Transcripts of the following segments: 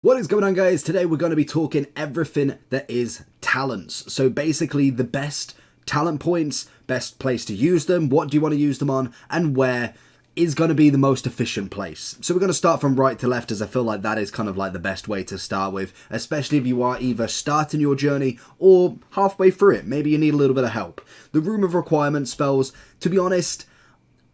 What is going on, guys? Today we're going to be talking everything that is talents. So basically the best talent points, best place to use them, what do you want to use them on, and where is going to be the most efficient place. So we're going to start from right to left, as I feel like that is kind of like the best way to start with, especially if you are either starting your journey or halfway through it. Maybe you need a little bit of help. The Room of Requirement spells, to be honest,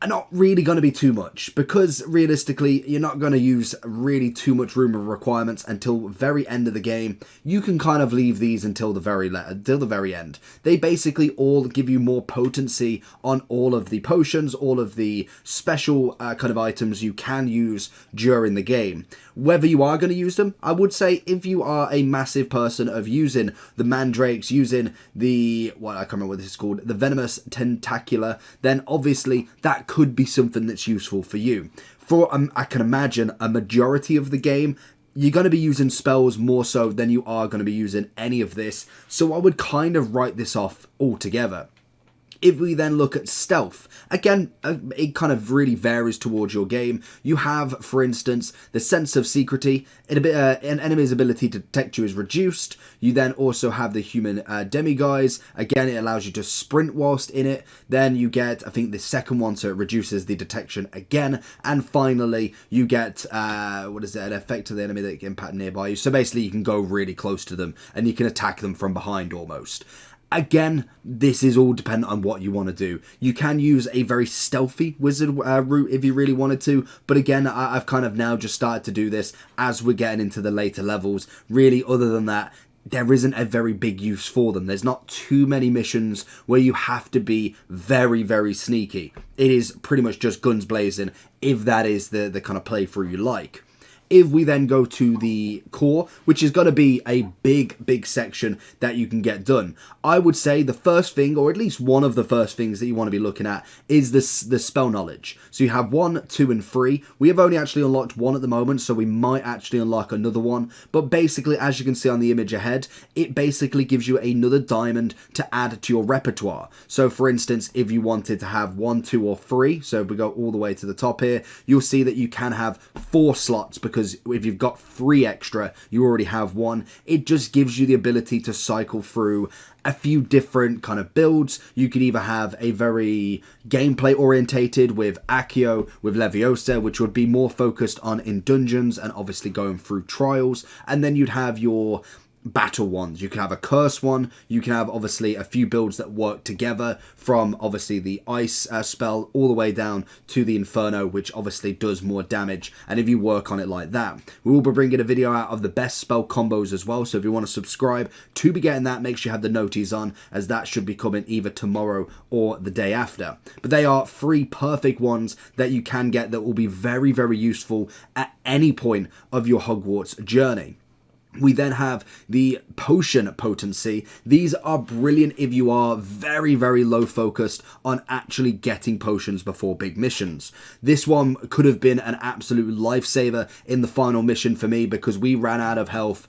are not really going to be too much, because realistically you're not going to use really too much Room of Requirements until very end of the game. You can kind of leave these until the very end. They basically all give you more potency on all of the potions, all of the special kind of items you can use during the game. Whether you are going to use them, I would say if you are a massive person of using the mandrakes, using the, I can't remember what this is called, the venomous tentacula, then obviously that could be something that's useful for you. For, I can imagine, a majority of the game, you're going to be using spells more so than you are going to be using any of this, so I would kind of write this off altogether. If we then look at stealth, again, it kind of really varies towards your game. You have, for instance, the sense of secrecy. An enemy's ability to detect you is reduced. You then also have the human demiguise. Again, it allows you to sprint whilst in it. Then you get, I think, the second one, so it reduces the detection again. And finally, you get, an effect to the enemy that can impact nearby you. So basically, you can go really close to them and you can attack them from behind almost. Again, this is all dependent on what you want to do. You can use a very stealthy wizard route if you really wanted to, but again, I've kind of now just started to do this as we're getting into the later levels. Really, other than that, there isn't a very big use for them. There's not too many missions where you have to be very, very sneaky. It is pretty much just guns blazing, if that is the kind of playthrough you like. If we then go to the core, which is going to be a big section that you can get done, I would say the first thing, or at least one of the first things that you want to be looking at, is the spell knowledge. So you have 1, 2, and 3. We have only actually unlocked 1 at the moment, so we might actually unlock another one. But basically, as you can see on the image ahead, it basically gives you another diamond to add to your repertoire. So for instance, if you wanted to have 1, 2, or 3, so if we go all the way to the top here, you'll see that you can have 4 slots, because if you've got 3 extra, you already have 1. It just gives you the ability to cycle through a few different kind of builds. You could either have a very gameplay orientated with Accio, with Leviosa, which would be more focused on in dungeons and obviously going through trials. And then you'd have your battle ones. You can have a curse one. You can have obviously a few builds that work together, from obviously the ice spell all the way down to the inferno, which obviously does more damage. And if you work on it like that, we will be bringing a video out of the best spell combos as well. So if you want to subscribe to be getting that, make sure you have the noties on, as that should be coming either tomorrow or the day after. But they are 3 perfect ones that you can get that will be very, very useful at any point of your Hogwarts journey. We then have the potion potency. These are brilliant if you are very, very low focused on actually getting potions before big missions. This one could have been an absolute lifesaver in the final mission for me, because we ran out of health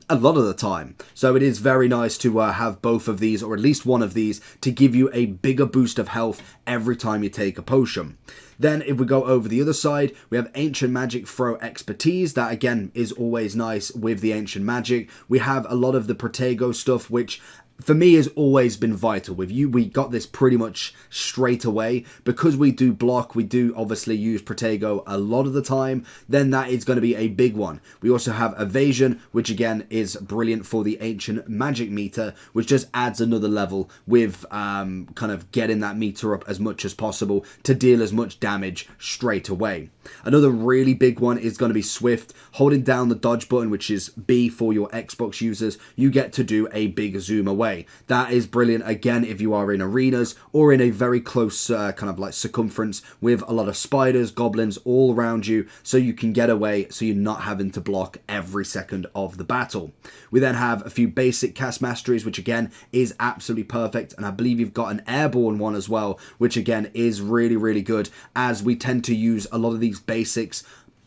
a lot of the time. So it is very nice to have both of these, or at least one of these, to give you a bigger boost of health every time you take a potion. Then if we go over the other side, we have Ancient Magic Throw Expertise. That again is always nice with the Ancient Magic. We have a lot of the Protego stuff, which for me has always been vital. With you, we got this pretty much straight away. Because we do block, we do obviously use Protego a lot of the time, then that is going to be a big one. We also have Evasion, which again is brilliant for the Ancient Magic meter, which just adds another level with kind of getting that meter up as much as possible to deal as much damage straight away. Another really big one is going to be Swift. Holding down the dodge button, which is B for your Xbox users, you get to do a big zoom away. That is brilliant, again, if you are in arenas or in a very close kind of like circumference with a lot of spiders, goblins all around you, so you can get away, so you're not having to block every second of the battle. We then have a few basic cast masteries, which again is absolutely perfect, and I believe you've got an airborne one as well, which again is really, really good, as we tend to use a lot of these basics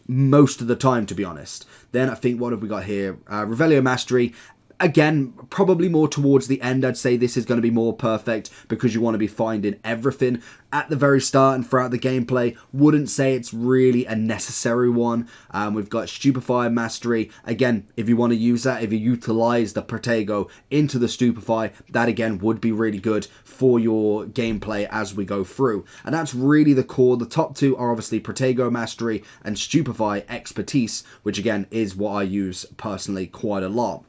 most of the time, to be honest. Then I think, what have we got here? Revelio Mastery. Again, probably more towards the end, I'd say this is going to be more perfect because you want to be finding everything at the very start and throughout the gameplay. Wouldn't say it's really a necessary one. We've got Stupefy Mastery. Again, if you want to use that, if you utilize the Protego into the Stupefy, that again would be really good for your gameplay as we go through. And that's really the core. The top two are obviously Protego Mastery and Stupefy Expertise, which again is what I use personally quite a lot.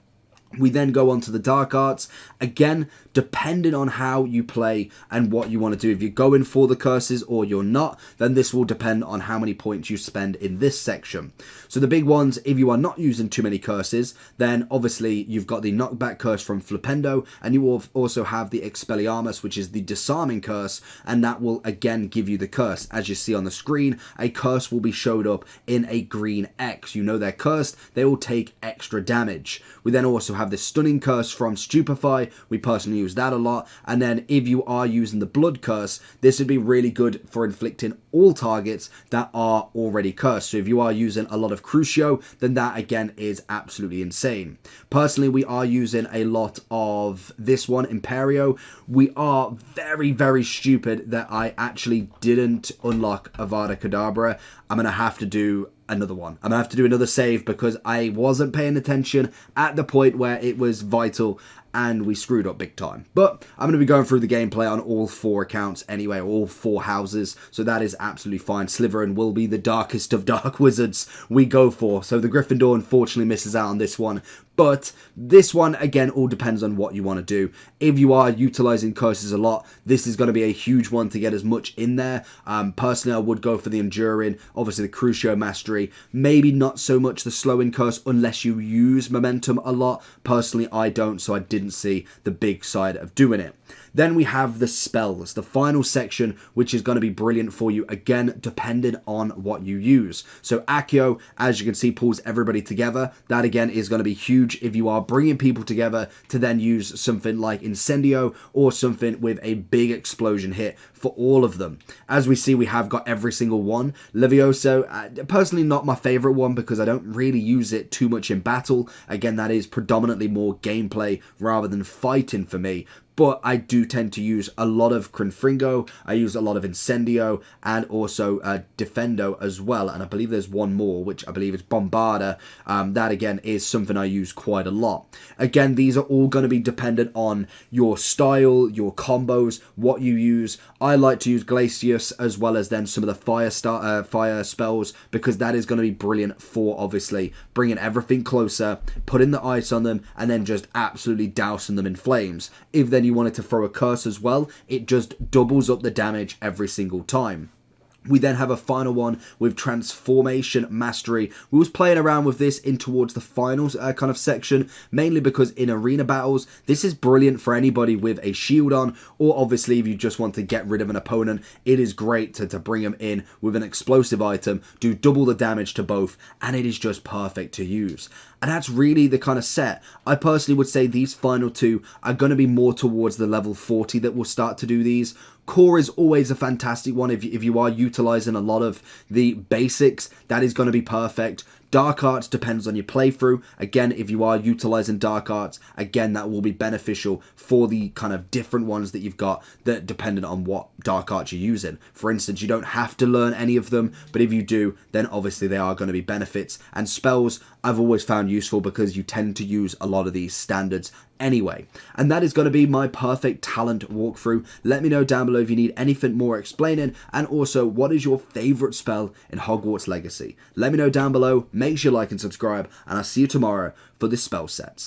We then go on to the Dark Arts. Again, depending on how you play and what you want to do. If you're going for the curses or you're not, then this will depend on how many points you spend in this section. So the big ones, if you are not using too many curses, then obviously you've got the Knockback Curse from Flipendo, and you will also have the Expelliarmus, which is the Disarming Curse, and that will again give you the curse. As you see on the screen, a curse will be showed up in a green X. You know they're cursed, they will take extra damage. We then also have the Stunning Curse from Stupefy. We personally use that a lot. And then if you are using the Blood Curse, this would be really good for inflicting all targets that are already cursed. So if you are using a lot of Crucio, then that again is absolutely insane. Personally, we are using a lot of this one, Imperio. We are very, very stupid that I actually didn't unlock Avada Kedavra. I'm going to have to do another one. I'm gonna have to do another save because I wasn't paying attention at the point where it was vital and we screwed up big time. But I'm going to be going through the gameplay on all 4 accounts anyway, all 4 houses, so that is absolutely fine. Slytherin will be the darkest of dark wizards we go for, so the Gryffindor unfortunately misses out on this one. But this one, again, all depends on what you want to do. If you are utilizing curses a lot, this is going to be a huge one to get as much in there. Personally, I would go for the Enduring, obviously the Crucio Mastery. Maybe not so much the Slowing Curse unless you use Momentum a lot. Personally, I don't, so I didn't see the big side of doing it. Then we have the spells, the final section, which is going to be brilliant for you, again, depending on what you use. So Accio, as you can see, pulls everybody together. That, again, is going to be huge if you are bringing people together to then use something like Incendio or something with a big explosion hit for all of them. As we see, we have got every single one. Levioso, personally not my favorite one because I don't really use it too much in battle. Again, that is predominantly more gameplay rather than fighting for me. But I do tend to use a lot of Confringo, I use a lot of Incendio, and also Defendo as well. And I believe there's one more, which I believe is Bombarda. That, again, is something I use quite a lot. Again, these are all going to be dependent on your style, your combos, what you use. I like to use Glacius as well as then some of the fire spells, because that is going to be brilliant for, obviously, bringing everything closer, putting the ice on them, and then just absolutely dousing them in flames. If then you wanted to throw a curse as well, it just doubles up the damage every single time. We then have a final one with Transformation Mastery. We was playing around with this in towards the finals kind of section, mainly because in arena battles, this is brilliant for anybody with a shield on, or obviously if you just want to get rid of an opponent, it is great to bring them in with an explosive item, do double the damage to both, and it is just perfect to use. And that's really the kind of set. I personally would say these final 2 are going to be more towards the level 40 that will start to do these. Core is always a fantastic one if you are utilizing a lot of the basics. That is going to be perfect. Dark Arts depends on your playthrough. Again, if you are utilizing Dark Arts, again, that will be beneficial for the kind of different ones that you've got that dependent on what Dark Arts you're using. For instance, you don't have to learn any of them, but if you do, then obviously they are going to be benefits. And spells, I've always found useful because you tend to use a lot of these standards anyway. And that is going to be my perfect talent walkthrough. Let me know down below if you need anything more explaining, and also what is your favorite spell in Hogwarts Legacy. Let me know down below. Make sure you like and subscribe, and I'll see you tomorrow for the spell sets.